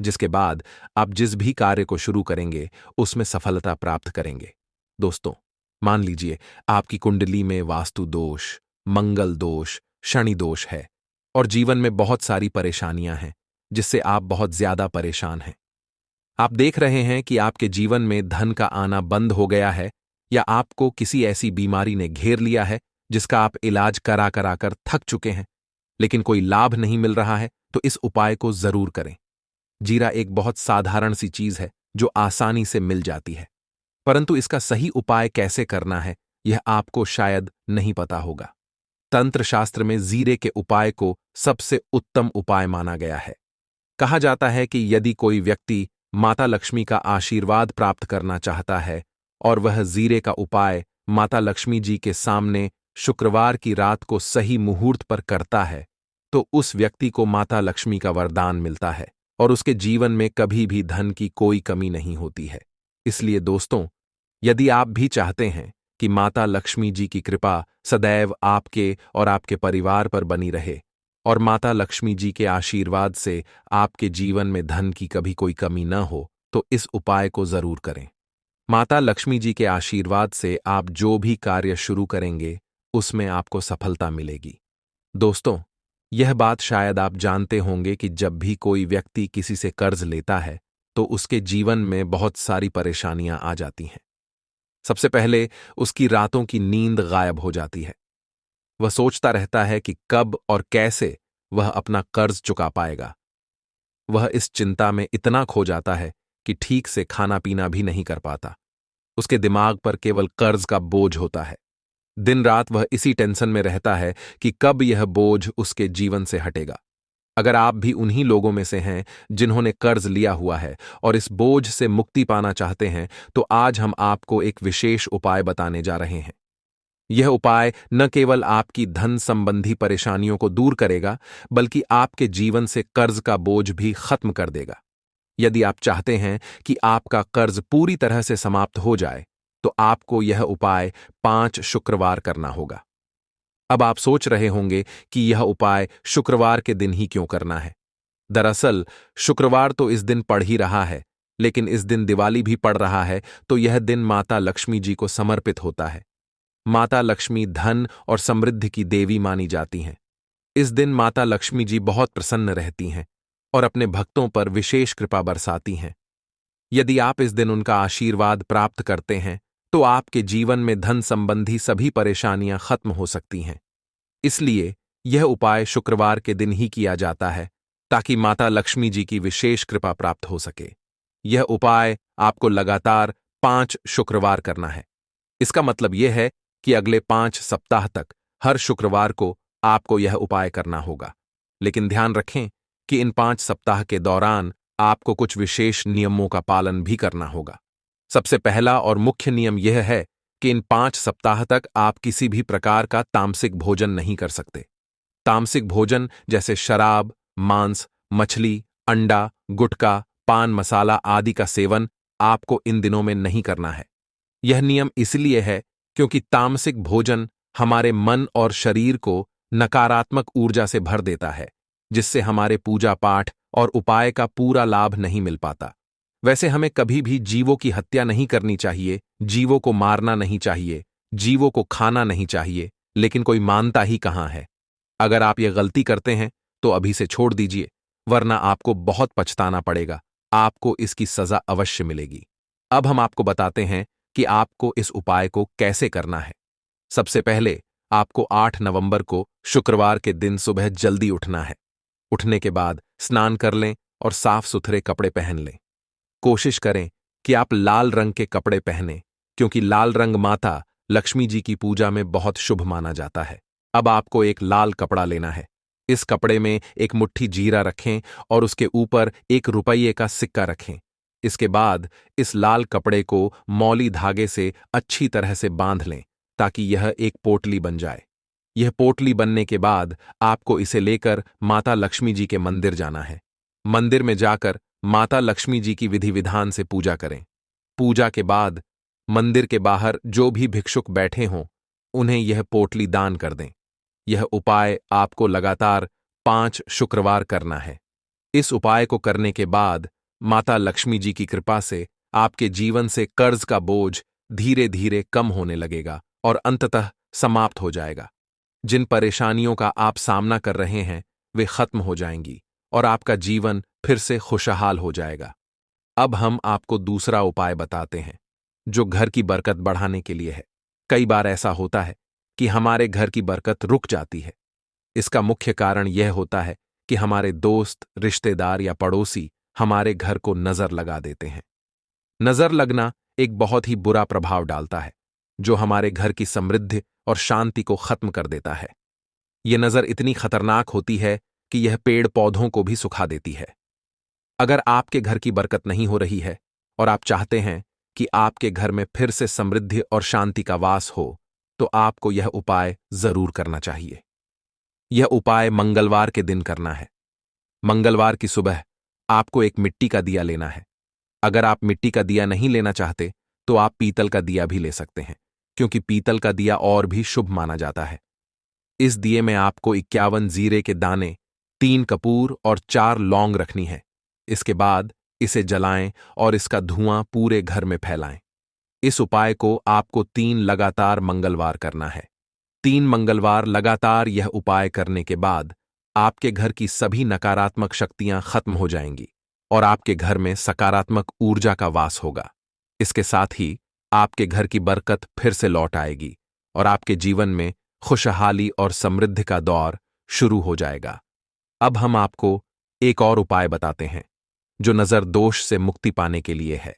जिसके बाद आप जिस भी कार्य को शुरू करेंगे उसमें सफलता प्राप्त करेंगे। दोस्तों, मान लीजिए आपकी कुंडली में वास्तु दोष, मंगल दोष, शनि दोष है और जीवन में बहुत सारी परेशानियां हैं जिससे आप बहुत ज्यादा परेशान हैं। आप देख रहे हैं कि आपके जीवन में धन का आना बंद हो गया है या आपको किसी ऐसी बीमारी ने घेर लिया है जिसका आप इलाज करा करा कर थक चुके हैं, लेकिन कोई लाभ नहीं मिल रहा है, तो इस उपाय को जरूर करें। जीरा एक बहुत साधारण सी चीज है जो आसानी से मिल जाती है, परंतु इसका सही उपाय कैसे करना है यह आपको शायद नहीं पता होगा। तंत्र शास्त्र में जीरे के उपाय को सबसे उत्तम उपाय माना गया है। कहा जाता है कि यदि कोई व्यक्ति माता लक्ष्मी का आशीर्वाद प्राप्त करना चाहता है और वह जीरे का उपाय माता लक्ष्मी जी के सामने शुक्रवार की रात को सही मुहूर्त पर करता है, तो उस व्यक्ति को माता लक्ष्मी का वरदान मिलता है और उसके जीवन में कभी भी धन की कोई कमी नहीं होती है। इसलिए दोस्तों, यदि आप भी चाहते हैं कि माता लक्ष्मी जी की कृपा सदैव आपके और आपके परिवार पर बनी रहे और माता लक्ष्मी जी के आशीर्वाद से आपके जीवन में धन की कभी कोई कमी न हो, तो इस उपाय को जरूर करें। माता लक्ष्मी जी के आशीर्वाद से आप जो भी कार्य शुरू करेंगे उसमें आपको सफलता मिलेगी। दोस्तों, यह बात शायद आप जानते होंगे कि जब भी कोई व्यक्ति किसी से कर्ज लेता है तो उसके जीवन में बहुत सारी परेशानियां आ जाती हैं। सबसे पहले उसकी रातों की नींद गायब हो जाती है। वह सोचता रहता है कि कब और कैसे वह अपना कर्ज चुका पाएगा। वह इस चिंता में इतना खो जाता है कि ठीक से खाना पीना भी नहीं कर पाता। उसके दिमाग पर केवल कर्ज का बोझ होता है। दिन रात वह इसी टेंशन में रहता है कि कब यह बोझ उसके जीवन से हटेगा। अगर आप भी उन्हीं लोगों में से हैं जिन्होंने कर्ज लिया हुआ है और इस बोझ से मुक्ति पाना चाहते हैं, तो आज हम आपको एक विशेष उपाय बताने जा रहे हैं। यह उपाय न केवल आपकी धन संबंधी परेशानियों को दूर करेगा, बल्कि आपके जीवन से कर्ज का बोझ भी खत्म कर देगा। यदि आप चाहते हैं कि आपका कर्ज पूरी तरह से समाप्त हो जाए, तो आपको यह उपाय 5 शुक्रवार करना होगा। अब आप सोच रहे होंगे कि यह उपाय शुक्रवार के दिन ही क्यों करना है। दरअसल शुक्रवार तो इस दिन पड़ ही रहा है, लेकिन इस दिन दिवाली भी पड़ रहा है, तो यह दिन माता लक्ष्मी जी को समर्पित होता है। माता लक्ष्मी धन और समृद्धि की देवी मानी जाती हैं। इस दिन माता लक्ष्मी जी बहुत प्रसन्न रहती हैं और अपने भक्तों पर विशेष कृपा बरसाती हैं। यदि आप इस दिन उनका आशीर्वाद प्राप्त करते हैं, तो आपके जीवन में धन संबंधी सभी परेशानियां खत्म हो सकती हैं। इसलिए यह उपाय शुक्रवार के दिन ही किया जाता है, ताकि माता लक्ष्मी जी की विशेष कृपा प्राप्त हो सके। यह उपाय आपको लगातार 5 शुक्रवार करना है। इसका मतलब यह है कि अगले 5 सप्ताह तक हर शुक्रवार को आपको यह उपाय करना होगा। लेकिन ध्यान रखें कि इन 5 सप्ताह के दौरान आपको कुछ विशेष नियमों का पालन भी करना होगा। सबसे पहला और मुख्य नियम यह है कि इन 5 सप्ताह तक आप किसी भी प्रकार का तामसिक भोजन नहीं कर सकते। तामसिक भोजन जैसे शराब, मांस, मछली, अंडा, गुटखा, पान मसाला आदि का सेवन आपको इन दिनों में नहीं करना है। यह नियम इसलिए है क्योंकि तामसिक भोजन हमारे मन और शरीर को नकारात्मक ऊर्जा से भर देता है, जिससे हमारे पूजा पाठ और उपाय का पूरा लाभ नहीं मिल पाता। वैसे हमें कभी भी जीवों की हत्या नहीं करनी चाहिए, जीवों को मारना नहीं चाहिए, जीवों को खाना नहीं चाहिए, लेकिन कोई मानता ही कहाँ है। अगर आप ये गलती करते हैं तो अभी से छोड़ दीजिए, वरना आपको बहुत पछताना पड़ेगा। आपको इसकी सजा अवश्य मिलेगी। अब हम आपको बताते हैं कि आपको इस उपाय को कैसे करना है। सबसे पहले आपको 8 नवंबर को शुक्रवार के दिन सुबह जल्दी उठना है। उठने के बाद स्नान कर लें और साफ सुथरे कपड़े पहन लें। कोशिश करें कि आप लाल रंग के कपड़े पहनें, क्योंकि लाल रंग माता लक्ष्मी जी की पूजा में बहुत शुभ माना जाता है। अब आपको एक लाल कपड़ा लेना है। इस कपड़े में एक मुट्ठी जीरा रखें और उसके ऊपर 1 रुपये का सिक्का रखें। इसके बाद इस लाल कपड़े को मौली धागे से अच्छी तरह से बांध लें, ताकि यह एक पोटली बन जाए। यह पोटली बनने के बाद आपको इसे लेकर माता लक्ष्मी जी के मंदिर जाना है। मंदिर में जाकर माता लक्ष्मी जी की विधि विधान से पूजा करें। पूजा के बाद मंदिर के बाहर जो भी भिक्षुक बैठे हों उन्हें यह पोटली दान कर दें। यह उपाय आपको लगातार 5 शुक्रवार करना है। इस उपाय को करने के बाद माता लक्ष्मी जी की कृपा से आपके जीवन से कर्ज का बोझ धीरे धीरे कम होने लगेगा और अंततः समाप्त हो जाएगा। जिन परेशानियों का आप सामना कर रहे हैं वे खत्म हो जाएंगी और आपका जीवन फिर से खुशहाल हो जाएगा। अब हम आपको दूसरा उपाय बताते हैं जो घर की बरकत बढ़ाने के लिए है। कई बार ऐसा होता है कि हमारे घर की बरकत रुक जाती है। इसका मुख्य कारण यह होता है कि हमारे दोस्त, रिश्तेदार या पड़ोसी हमारे घर को नजर लगा देते हैं। नजर लगना एक बहुत ही बुरा प्रभाव डालता है जो हमारे घर की समृद्धि और शांति को खत्म कर देता है। यह नजर इतनी खतरनाक होती है कि यह पेड़ पौधों को भी सुखा देती है। अगर आपके घर की बरकत नहीं हो रही है और आप चाहते हैं कि आपके घर में फिर से समृद्धि और शांति का वास हो, तो आपको यह उपाय जरूर करना चाहिए। यह उपाय मंगलवार के दिन करना है। मंगलवार की सुबह आपको एक मिट्टी का दिया लेना है। अगर आप मिट्टी का दिया नहीं लेना चाहते तो आप पीतल का दिया भी ले सकते हैं, क्योंकि पीतल का दिया और भी शुभ माना जाता है। इस दिए में आपको 51 जीरे के दाने, 3 कपूर और 4 लौंग रखनी है। इसके बाद इसे जलाएं और इसका धुआं पूरे घर में फैलाएं। इस उपाय को आपको 3 लगातार मंगलवार करना है। 3 मंगलवार लगातार यह उपाय करने के बाद आपके घर की सभी नकारात्मक शक्तियां खत्म हो जाएंगी और आपके घर में सकारात्मक ऊर्जा का वास होगा। इसके साथ ही आपके घर की बरकत फिर से लौट आएगी और आपके जीवन में खुशहाली और समृद्धि का दौर शुरू हो जाएगा। अब हम आपको एक और उपाय बताते हैं जो नजर दोष से मुक्ति पाने के लिए है।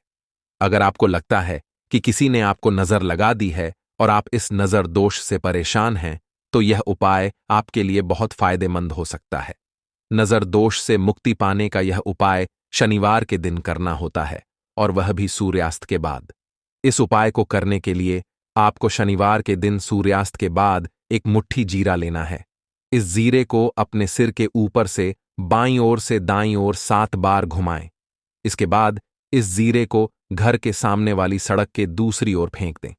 अगर आपको लगता है कि किसी ने आपको नजर लगा दी है और आप इस नजर दोष से परेशान हैं, तो यह उपाय आपके लिए बहुत फायदेमंद हो सकता है। नजर दोष से मुक्ति पाने का यह उपाय शनिवार के दिन करना होता है और वह भी सूर्यास्त के बाद। इस उपाय को करने के लिए आपको शनिवार के दिन सूर्यास्त के बाद एक मुट्ठी जीरा लेना है। इस जीरे को अपने सिर के ऊपर से बाईं ओर से दाईं ओर 7 बार घुमाएं। इसके बाद इस जीरे को घर के सामने वाली सड़क के दूसरी ओर फेंक दें।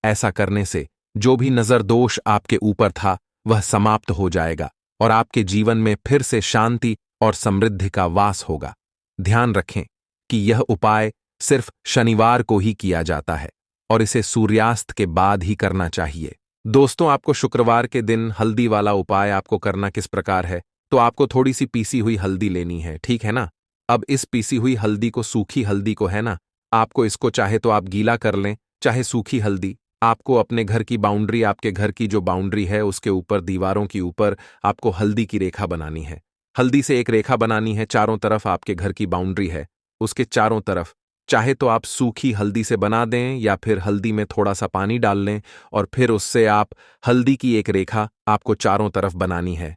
ऐसा करने से जो भी नजर दोष आपके ऊपर था वह समाप्त हो जाएगा और आपके जीवन में फिर से शांति और समृद्धि का वास होगा। ध्यान रखें कि यह उपाय सिर्फ शनिवार को ही किया जाता है और इसे सूर्यास्त के बाद ही करना चाहिए। दोस्तों, आपको शुक्रवार के दिन हल्दी वाला उपाय आपको करना किस प्रकार है, तो आपको थोड़ी सी पीसी हुई हल्दी लेनी है, ठीक है ना। अब इस पीसी हुई हल्दी को, सूखी हल्दी को है ना, आपको इसको चाहे तो आप गीला कर लें, चाहे सूखी हल्दी। आपको अपने घर की बाउंड्री, आपके घर की जो बाउंड्री है उसके ऊपर, दीवारों के ऊपर आपको हल्दी की रेखा बनानी है। हल्दी से एक रेखा बनानी है। चारों तरफ आपके घर की बाउंड्री है, उसके चारों तरफ चाहे तो आप सूखी हल्दी से बना दें या फिर हल्दी में थोड़ा सा पानी डाल लें और फिर उससे आप हल्दी की एक रेखा आपको चारों तरफ बनानी है।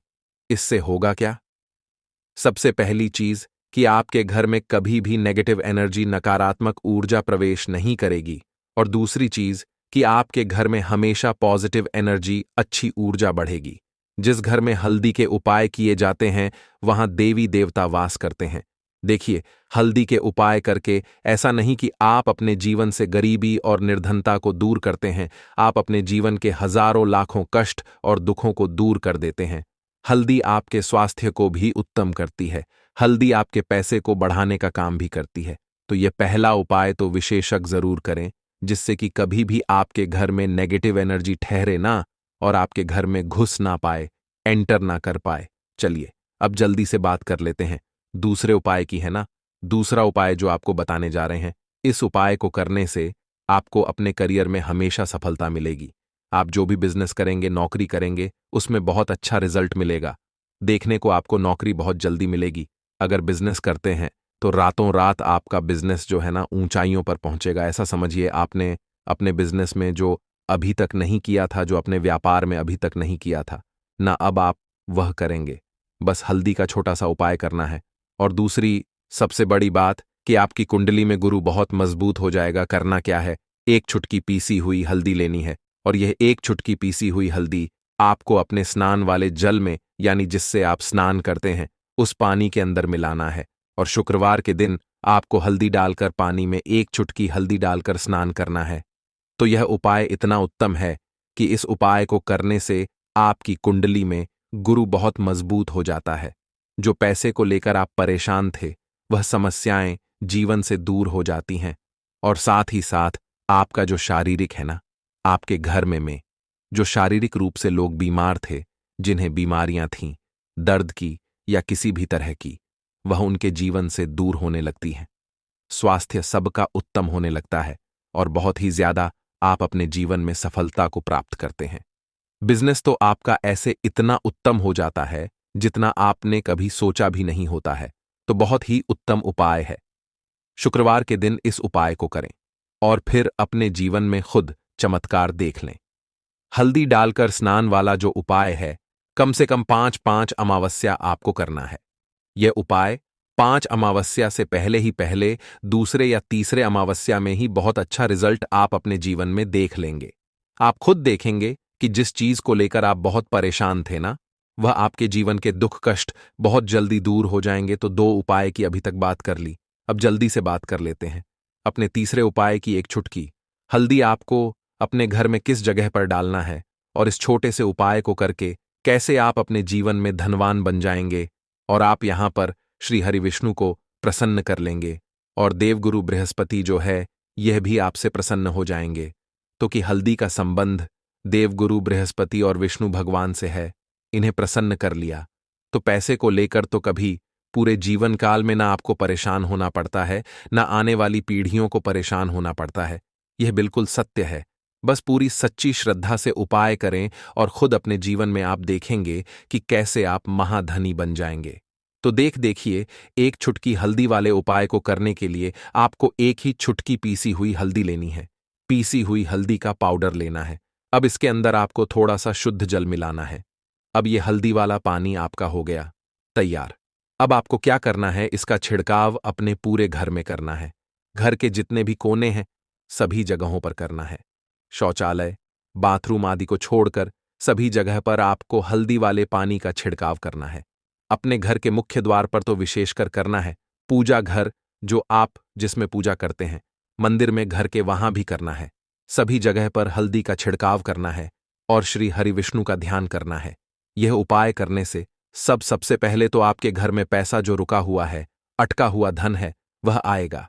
इससे होगा क्या? सबसे पहली चीज कि आपके घर में कभी भी नेगेटिव एनर्जी, नकारात्मक ऊर्जा प्रवेश नहीं करेगी, और दूसरी चीज कि आपके घर में हमेशा पॉजिटिव एनर्जी, अच्छी ऊर्जा बढ़ेगी। जिस घर में हल्दी के उपाय किए जाते हैं वहां देवी देवता वास करते हैं। देखिए, हल्दी के उपाय करके ऐसा नहीं कि आप अपने जीवन से गरीबी और निर्धनता को दूर करते हैं, आप अपने जीवन के हजारों लाखों कष्ट और दुखों को दूर कर देते हैं। हल्दी आपके स्वास्थ्य को भी उत्तम करती है। हल्दी आपके पैसे को बढ़ाने का काम भी करती है। तो यह पहला उपाय तो विशेषज्ञ जरूर करें, जिससे कि कभी भी आपके घर में नेगेटिव एनर्जी ठहरे ना और आपके घर में घुस ना पाए, एंटर ना कर पाए। चलिए अब जल्दी से बात कर लेते हैं दूसरे उपाय की, है ना। दूसरा उपाय जो आपको बताने जा रहे हैं, इस उपाय को करने से आपको अपने करियर में हमेशा सफलता मिलेगी। आप जो भी बिजनेस करेंगे, नौकरी करेंगे, उसमें बहुत अच्छा रिजल्ट मिलेगा। देखने को आपको नौकरी बहुत जल्दी मिलेगी। अगर बिजनेस करते हैं तो रातों रात आपका बिजनेस जो है ना ऊंचाइयों पर पहुंचेगा। ऐसा समझिए, आपने अपने बिजनेस में जो अभी तक नहीं किया था, जो अपने व्यापार में अभी तक नहीं किया था ना, अब आप वह करेंगे। बस हल्दी का छोटा सा उपाय करना है। और दूसरी सबसे बड़ी बात कि आपकी कुंडली में गुरु बहुत मजबूत हो जाएगा। करना क्या है, 1 चुटकी पीसी हुई हल्दी लेनी है और यह 1 चुटकी पीसी हुई हल्दी आपको अपने स्नान वाले जल में, यानी जिससे आप स्नान करते हैं, उस पानी के अंदर मिलाना है। और शुक्रवार के दिन आपको हल्दी डालकर, पानी में 1 चुटकी हल्दी डालकर स्नान करना है। तो यह उपाय इतना उत्तम है कि इस उपाय को करने से आपकी कुंडली में गुरु बहुत मजबूत हो जाता है। जो पैसे को लेकर आप परेशान थे, वह समस्याएं जीवन से दूर हो जाती हैं। और साथ ही साथ आपका जो शारीरिक है ना, आपके घर में जो शारीरिक रूप से लोग बीमार थे, जिन्हें बीमारियां थीं, दर्द की या किसी भी तरह की, वह उनके जीवन से दूर होने लगती हैं। स्वास्थ्य सबका उत्तम होने लगता है और बहुत ही ज्यादा आप अपने जीवन में सफलता को प्राप्त करते हैं। बिजनेस तो आपका ऐसे इतना उत्तम हो जाता है जितना आपने कभी सोचा भी नहीं होता है। तो बहुत ही उत्तम उपाय है। शुक्रवार के दिन इस उपाय को करें और फिर अपने जीवन में खुद चमत्कार देख लें। हल्दी डालकर स्नान वाला जो उपाय है, कम से कम 5-5 अमावस्या आपको करना है। यह उपाय 5 अमावस्या से पहले दूसरे या तीसरे अमावस्या में ही बहुत अच्छा रिजल्ट आप अपने जीवन में देख लेंगे। आप खुद देखेंगे कि जिस चीज को लेकर आप बहुत परेशान थे ना, वह आपके जीवन के दुख कष्ट बहुत जल्दी दूर हो जाएंगे। तो 2 उपाय की अभी तक बात कर ली, अब जल्दी से बात कर लेते हैं अपने तीसरे उपाय की। एक चुटकी हल्दी आपको अपने घर में किस जगह पर डालना है और इस छोटे से उपाय को करके कैसे आप अपने जीवन में धनवान बन जाएंगे और आप यहां पर श्री हरि विष्णु को प्रसन्न कर लेंगे और देवगुरु बृहस्पति जो है यह भी आपसे प्रसन्न हो जाएंगे। तो कि हल्दी का संबंध देवगुरु बृहस्पति और विष्णु भगवान से है, इन्हें प्रसन्न कर लिया तो पैसे को लेकर तो कभी पूरे जीवन काल में ना आपको परेशान होना पड़ता है, ना आने वाली पीढ़ियों को परेशान होना पड़ता है। यह बिल्कुल सत्य है। बस पूरी सच्ची श्रद्धा से उपाय करें और खुद अपने जीवन में आप देखेंगे कि कैसे आप महाधनी बन जाएंगे। तो देखिए, एक चुटकी हल्दी वाले उपाय को करने के लिए आपको एक ही चुटकी पीसी हुई हल्दी लेनी है। पीसी हुई हल्दी का पाउडर लेना है। अब इसके अंदर आपको थोड़ा सा शुद्ध जल मिलाना है। अब यह हल्दी वाला पानी आपका हो गया तैयार। अब आपको क्या करना है, इसका छिड़काव अपने पूरे घर में करना है। घर के जितने भी कोने हैं सभी जगहों पर करना है। शौचालय, बाथरूम आदि को छोड़कर सभी जगह पर आपको हल्दी वाले पानी का छिड़काव करना है। अपने घर के मुख्य द्वार पर तो विशेषकर करना है। पूजा घर जो आप जिसमें पूजा करते हैं, मंदिर में घर के वहां भी करना है। सभी जगह पर हल्दी का छिड़काव करना है और श्री हरि विष्णु का ध्यान करना है। यह उपाय करने से सबसे पहले तो आपके घर में पैसा जो रुका हुआ है, अटका हुआ धन है, वह आएगा।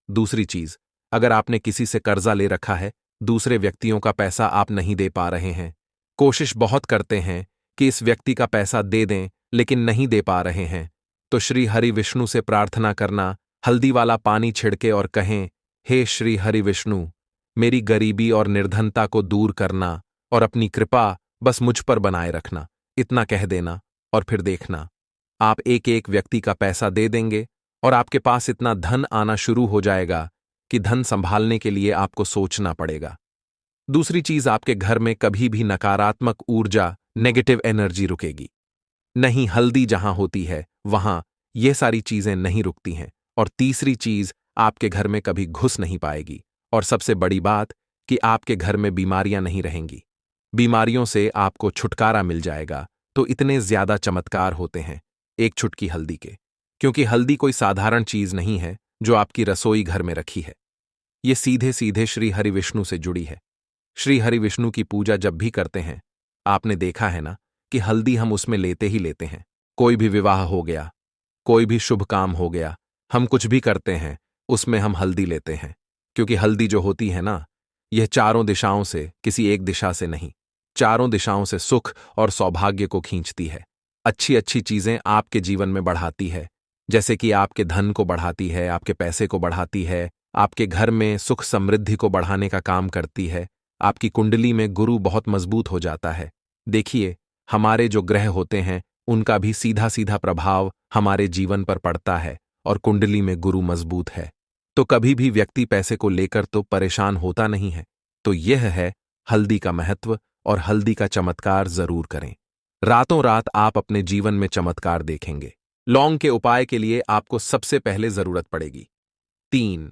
दूसरी चीज, अगर आपने किसी से कर्जा ले रखा है, दूसरे व्यक्तियों का पैसा आप नहीं दे पा रहे हैं, कोशिश बहुत करते हैं कि इस व्यक्ति का पैसा दे दें लेकिन नहीं दे पा रहे हैं, तो श्री हरि विष्णु से प्रार्थना करना, हल्दी वाला पानी छिड़के और कहें, हे श्री हरि विष्णु, मेरी गरीबी और निर्धनता को दूर करना और अपनी कृपा बस मुझ पर बनाए रखना। इतना कह देना और फिर देखना, आप एक एक व्यक्ति का पैसा दे देंगे और आपके पास इतना धन आना शुरू हो जाएगा कि धन संभालने के लिए आपको सोचना पड़ेगा। दूसरी चीज, आपके घर में कभी भी नकारात्मक ऊर्जा, नेगेटिव एनर्जी रुकेगी नहीं। हल्दी जहां होती है वहां ये सारी चीजें नहीं रुकती हैं। और तीसरी चीज, आपके घर में कभी घुस नहीं पाएगी। और सबसे बड़ी बात कि आपके घर में बीमारियां नहीं रहेंगी। बीमारियों से आपको छुटकारा मिल जाएगा। तो इतने ज्यादा चमत्कार होते हैं एक चुटकी हल्दी के, क्योंकि हल्दी कोई साधारण चीज नहीं है जो आपकी रसोई घर में रखी है। ये सीधे सीधे श्री हरि विष्णु से जुड़ी है। श्री हरि विष्णु की पूजा जब भी करते हैं, आपने देखा है ना कि हल्दी हम उसमें लेते ही लेते हैं। कोई भी विवाह हो गया, कोई भी शुभ काम हो गया, हम कुछ भी करते हैं उसमें हम हल्दी लेते हैं। क्योंकि हल्दी जो होती है ना, यह चारों दिशाओं से, किसी एक दिशा से नहीं, चारों दिशाओं से सुख और सौभाग्य को खींचती है। अच्छी अच्छी चीजें आपके जीवन में बढ़ाती है, जैसे कि आपके धन को बढ़ाती है, आपके पैसे को बढ़ाती है, आपके घर में सुख समृद्धि को बढ़ाने का काम करती है। आपकी कुंडली में गुरु बहुत मजबूत हो जाता है। देखिए, हमारे जो ग्रह होते हैं उनका भी सीधा सीधा प्रभाव हमारे जीवन पर पड़ता है और कुंडली में गुरु मजबूत है तो कभी भी व्यक्ति पैसे को लेकर तो परेशान होता नहीं है। तो यह है हल्दी का महत्व और हल्दी का चमत्कार जरूर करें। रातों रात आप अपने जीवन में चमत्कार देखेंगे। लौंग के उपाय के लिए आपको सबसे पहले जरूरत पड़ेगी 3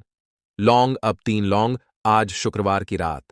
लौंग। अब 3 लौंग आज शुक्रवार की रात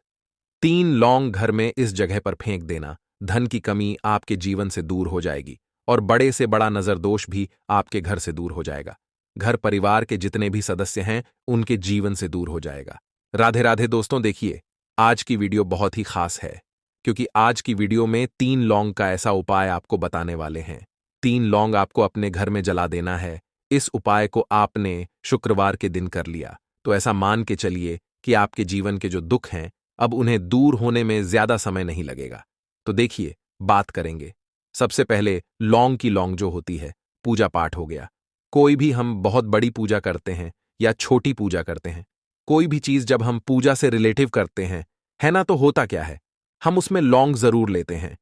3 लौंग घर में इस जगह पर फेंक देना। धन की कमी आपके जीवन से दूर हो जाएगी और बड़े से बड़ा नजर दोष भी आपके घर से दूर हो जाएगा। घर परिवार के जितने भी सदस्य हैं उनके जीवन से दूर हो जाएगा। राधे राधे दोस्तों। देखिए, आज की वीडियो बहुत ही खास है, क्योंकि आज की वीडियो में 3 लौंग का ऐसा उपाय आपको बताने वाले हैं। 3 लौंग आपको अपने घर में जला देना है। इस उपाय को आपने शुक्रवार के दिन कर लिया, तो ऐसा मान के चलिए कि आपके जीवन के जो दुख हैं, अब उन्हें दूर होने में ज्यादा समय नहीं लगेगा। तो देखिए, बात करेंगे। सबसे पहले लौंग की लौंग जो होती है, पूजा पाठ हो गया। कोई भी हम बहुत बड़ी पूजा करते हैं या छोटी पूजा करते हैं, कोई भी चीज जब हम पूजा से रिलेटिव करते हैं, है ना, तो होता क्या है, हम उसमें लौंग जरूर लेते हैं।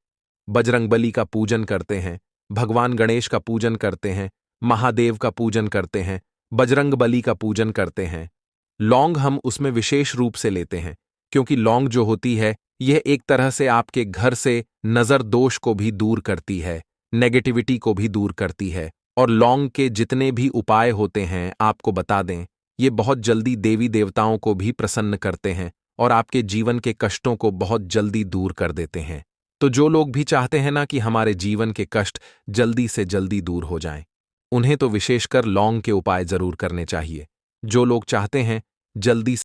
बजरंगबली का पूजन करते हैं, भगवान गणेश का पूजन करते हैं, महादेव का पूजन करते हैं, बजरंगबली का पूजन करते हैं। लौंग हम उसमें विशेष रूप से लेते हैं, क्योंकि लौंग जो होती है, यह एक तरह से आपके घर से नजर दोष को भी दूर करती है, नेगेटिविटी को भी दूर करती है। और लौंग के जितने भी उपाय होते हैं, आपको बता दें, ये बहुत जल्दी देवी देवताओं को भी प्रसन्न करते हैं और आपके जीवन के कष्टों को बहुत जल्दी दूर कर देते हैं। तो जो लोग भी चाहते हैं ना कि हमारे जीवन के कष्ट जल्दी से जल्दी दूर हो जाएं, उन्हें तो विशेषकर लौंग के उपाय जरूर करने चाहिए। जो लोग चाहते हैं जल्दी